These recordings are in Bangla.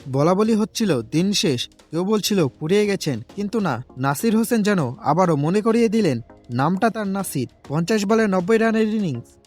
বলা বলি হচ্ছিল দিন শেষ, কেউ বলছিল ফুরিয়ে গেছেন, কিন্তু না, নাসির হোসেন যেন আবারও মনে করিয়ে দিলেন নামটা তার নাসির। 50 বলে 90 রানের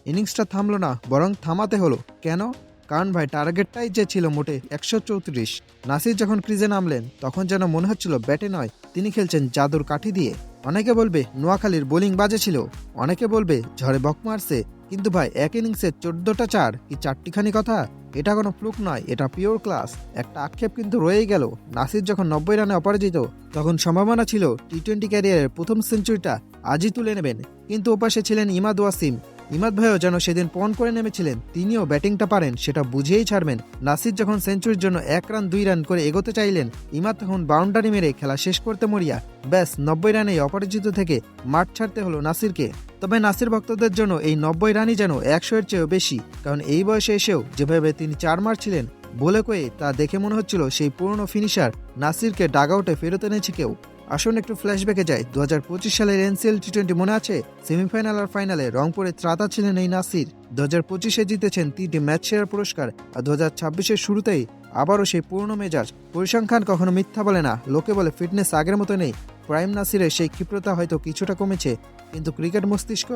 ইনিংসটা থামলো না, বরং থামাতে হলো। কেন? কারণ ভাই, টার্গেটটাই যে ছিল মোটে 134। নাসির যখন ক্রিজে নামলেন তখন যেন মনে হচ্ছিল ব্যাটে নয়, তিনি খেলছেন জাদুর কাঠি দিয়ে। অনেকে বলবে নোয়াখালীর বোলিং বাজে ছিল, অনেকে বলবে ঝড়ে বক মারছে, কিন্তু ভাই এক ইনিংসে 14টা চার কি চারটিখানি কথা? এটা কোনো ফ্লুক নয়, এটা পিওর ক্লাস। একটা আক্ষেপ কিন্তু রয়েই গেল, নাসির যখন 90 রানে অপরাজিত তখন সম্ভাবনা ছিল টি-20 ক্যারিয়ারের প্রথম সেঞ্চুরিটা আজই তুলে নেবেন। কিন্তু ওপাশে ছিলেন ইমাদ ওয়াসিম। ইমাদ ভাইও যেন সেদিন পণ করে নেমেছিলেন, তিনিও ব্যাটিংটা পারেন সেটা বুঝেই ছাড়বেন। নাসির যখন সেঞ্চুরির জন্য 1 রান 2 রান করে এগোতে চাইলেন, ইমাদ তখন বাউন্ডারি মেরে খেলা শেষ করতে মরিয়া। ব্যাস 90 রানেই অপরাজিত থেকে মাঠ ছাড়তে হলো নাসিরকে। তবে নাসির ভক্তদের জন্য এই 90 রানই যেন 100-এর চেয়েও বেশি, কারণ এই বয়সে এসেও যেভাবে তিনি 4 মারছিলেন বলে কয়ে, তা দেখে মনে হচ্ছিল সেই পুরনো ফিনিশার নাসিরকে ডাগআউটে ফেরত এনেছে কেউ। আসুন একটু ফ্ল্যাশব্যাকে যাই। 2025 সালের এনসিএল টি-20 মনে আছে? সেমিফাইনাল আর ফাইনালে রংপুরে ত্রাতা ছিলেন এই নাসির। 2025-এ জিতেছেন 3টি ম্যাচ সেরার পুরস্কার, আর 2026-এর শুরুতেই আবারও সেই পুরনো মেজাজ। পরিসংখ্যান কখনো মিথ্যা বলে না, লোকে বলে ফিটনেস আগের মতো নেই। প্রাইম নাসিরের সেই ক্ষিপ্রতা হয়তো কিছুটা কমেছে, কিন্তু ক্রিকেট মস্তিষ্ক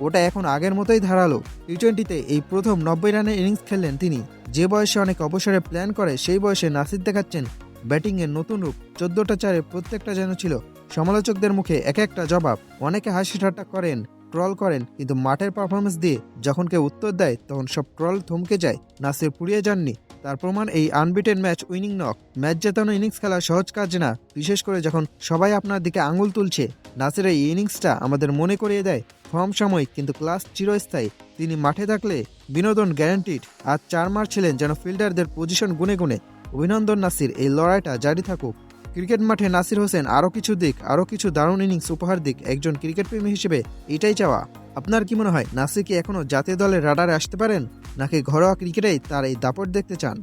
ওটা এখন আগের মতোই ধারালো। টি-20-তে এই প্রথম 90 রানের ইনিংস খেললেন তিনি। যে বয়সে অনেক অবসরে প্ল্যান করে, সেই বয়সে নাসির দেখাচ্ছেন ব্যাটিংয়ের নতুন রূপ। 14টা চারে প্রত্যেকটা যেন ছিল সমালোচকদের মুখে এক একটা জবাব। অনেকে হাসি ঠাট্টা করেন, ট্রল করেন, কিন্তু মাঠের পারফরমেন্স দিয়ে যখন কেউ উত্তর দেয় তখন সব ট্রল থমকে যায়। নাসির পুড়িয়ে যাননি, তার প্রমাণ এই unbeaten match winning knock. Match জেতানো ইনিংস খেলা সহজ কাজ না, বিশেষ করে যখন সবাই আপনার দিকে আঙুল তুলছে। নাসিরের এই ইনিংসটা আমাদের মনে করিয়ে দেয় ফর্ম সাময়িক কিন্তু ক্লাস চিরস্থায়ী। তিনি মাঠে থাকলে বিনোদন গ্যারান্টিড। আর 4 মারছিলেন যেন ফিল্ডারদের পজিশন গুনে গুনে। অভিনন্দন নাসির, এই লড়াইটা জারি থাকুক। ক্রিকেট মাঠে নাসির হোসেন আরও কিছু দারুণ ইনিংস উপহার দিক। একজন ক্রিকেট প্রেমী হিসেবে এটাই চাওয়া। আপনার কি মনে হয়, নাসির কি এখনো জাতীয় দলের রাডারে আসতে পারেন, নাকি ঘরোয়া ক্রিকেটেই তার এই দাপট দেখতে চান?